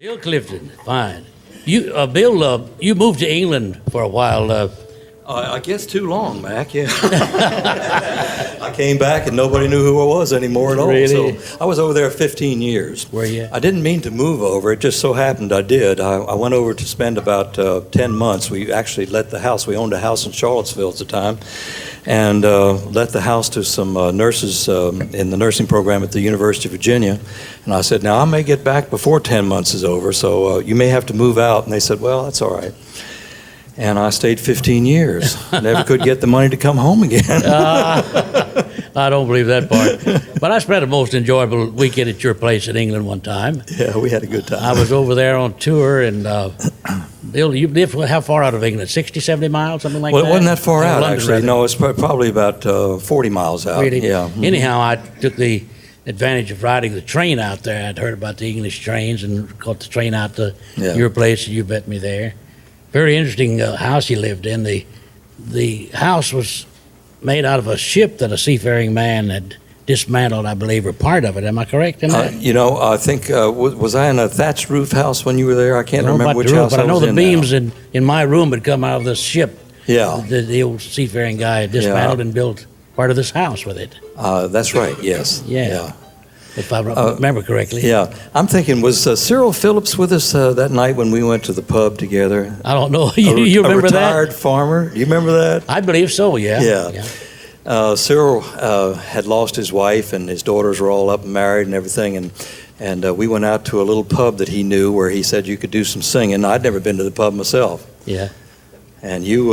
Bill Clifton, fine. Bill, you moved to England for a while. I guess too long, Mac, yeah. I came back and nobody knew who I was anymore at all. Really? So I was over there 15 years. Were you? I didn't mean to move over. It just so happened I did. I went over to spend about 10 months. We actually let the house. We owned a house in Charlottesville at the time. And let the house to some nurses in the nursing program at the University of Virginia. And I said, now I may get back before 10 months is over, so you may have to move out. And they said, well, that's all right. And I stayed 15 years. Never could get the money to come home again. I don't believe that part. But I spent a most enjoyable weekend at your place in England one time. Yeah, we had a good time. I was over there on tour, and Bill, you lived how far out of England? 60, 70 miles, something like that? Well, it wasn't that far out, London, actually. rather. No, it's probably about 40 miles out. Really? Yeah. Anyhow, I took the advantage of riding the train out there. I'd heard about the English trains and caught the train out to your place, and you met me there. Very interesting house you lived in. The house was made out of a ship that a seafaring man had dismantled, I believe, or part of it. Am I correct in that? I think, was I in a thatched roof house when you were there? I can't remember which house but I know the beams now. in my room had come out of the ship. Yeah. The old seafaring guy had dismantled and built part of this house with it. That's right, yes. Yeah. If I remember correctly. Yeah. I'm thinking, was Cyril Phillips with us that night when we went to the pub together? I don't know. You remember that? A retired farmer. Do you remember that? I believe so, yeah. Yeah. Cyril had lost his wife, and his daughters were all up and married and everything. And we went out to a little pub that he knew where he said you could do some singing. I'd never been to the pub myself. Yeah. And you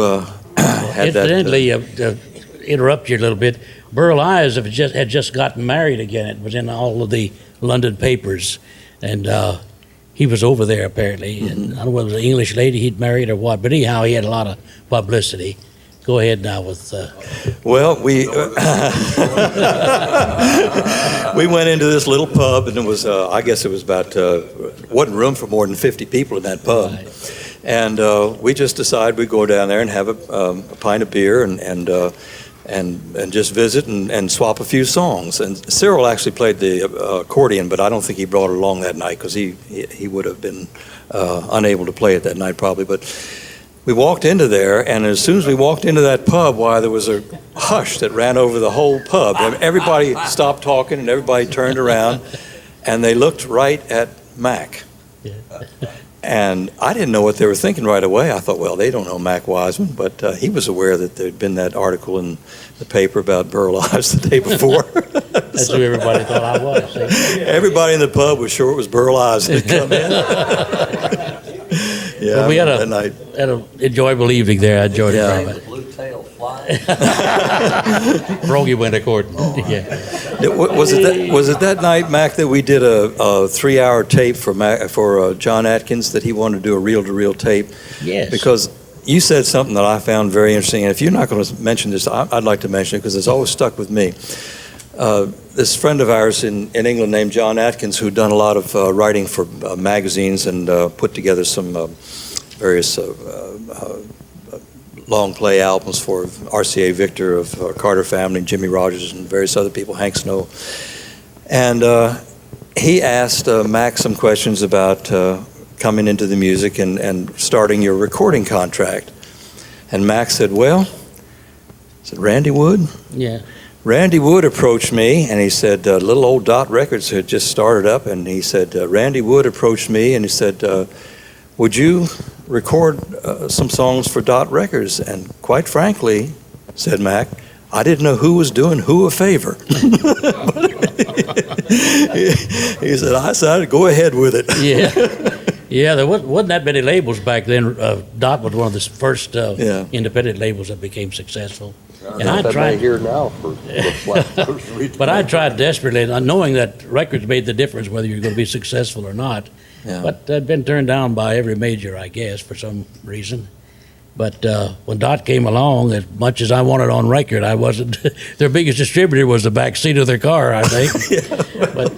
had incidentally, to interrupt you a little bit, Burl Ives had just gotten married again. It was in all of the London papers, and he was over there apparently. Mm-hmm. And I don't know whether it was an English lady he'd married or what, but anyhow, he had a lot of publicity. Go ahead now with. Well, we we went into this little pub, and it was I guess it was about wasn't room for more than 50 people in that pub. Right. And we just decided we'd go down there and have a pint of beer and just visit and swap a few songs. And Cyril actually played the accordion, but I don't think he brought it along that night because he would have been unable to play it that night probably. But we walked into there, and as soon as we walked into that pub, there was a hush that ran over the whole pub. And everybody stopped talking, and everybody turned around, and they looked right at Mac. Yeah. And I didn't know what they were thinking right away. I thought, well, they don't know Mac Wiseman, but he was aware that there'd been that article in the paper about Burl Ives the day before. That's who everybody thought I was. See? Everybody in the pub was sure it was Burl Ives that had come in. Yeah, well, we had an enjoyable evening there. I enjoyed it very much. Blue tail fly. Brogy went according. Yeah. Was it that night, Mac, that we did a 3-hour tape for John Atkins that he wanted to do a reel-to-reel tape? Yes. Because you said something that I found very interesting, and if you're not going to mention this, I'd like to mention it because it's always stuck with me. This friend of ours in England named John Atkins, who'd done a lot of writing for magazines and put together some various long play albums for RCA Victor of Carter Family, Jimmy Rogers, and various other people, Hank Snow. And he asked Mac some questions about coming into the music and starting your recording contract. And Mac said, well, Randy Wood? Yeah. Randy Wood approached me, and he said, little old Dot Records had just started up, and he said, Randy Wood approached me, and he said, would you record some songs for Dot Records? And quite frankly, said Mac, I didn't know who was doing who a favor. He said, I decided to go ahead with it. Yeah, there wasn't that many labels back then. Dot was one of the first independent labels that became successful. And I tried here now but I tried desperately, knowing that records made the difference whether you're going to be successful or not. Yeah. But I'd been turned down by every major, I guess, for some reason. But when Dot came along, as much as I wanted on record, I wasn't. Their biggest distributor was the back seat of their car, I think. But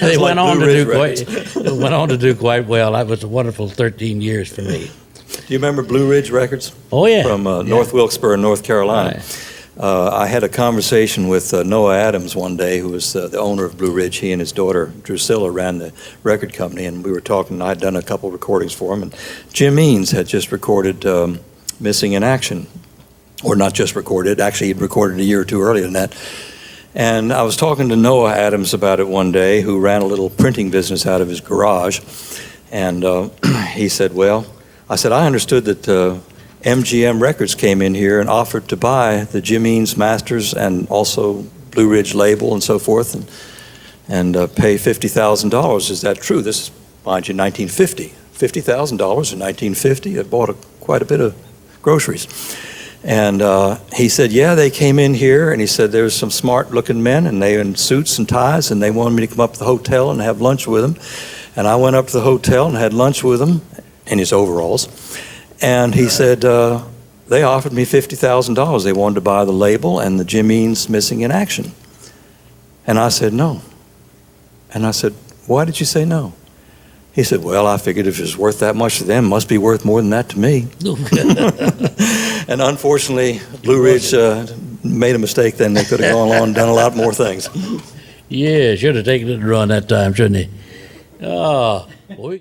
they went on to do quite well. That was a wonderful 13 years for me. Do you remember Blue Ridge Records? Oh, yeah. From North Wilkesboro, North Carolina. I had a conversation with Noah Adams one day, who was the owner of Blue Ridge. He and his daughter, Drusilla, ran the record company, and we were talking. I'd done a couple recordings for him, and Jim Eanes had just recorded Missing in Action. Or not just recorded, actually he'd recorded a year or two earlier than that. And I was talking to Noah Adams about it one day, who ran a little printing business out of his garage. And he said, well, I said, I understood that MGM Records came in here and offered to buy the Jim Eanes masters and also Blue Ridge label and so forth, and pay $50,000. Is that true? This is, mind you, 1950. $50,000 in 1950. It bought quite a bit of groceries. And he said, yeah, they came in here, and he said there was some smart-looking men, and they were in suits and ties, and they wanted me to come up to the hotel and have lunch with them. And I went up to the hotel and had lunch with him in his overalls. And he said, they offered me $50,000. They wanted to buy the label and the Jim Eanes Missing in Action. And I said, no. And I said, why did you say no? He said, well, I figured if it was worth that much to them, it must be worth more than that to me. And unfortunately, Blue Ridge made a mistake then. They could have gone on and done a lot more things. Yeah, should have taken it to run that time, shouldn't he? Oh, boy.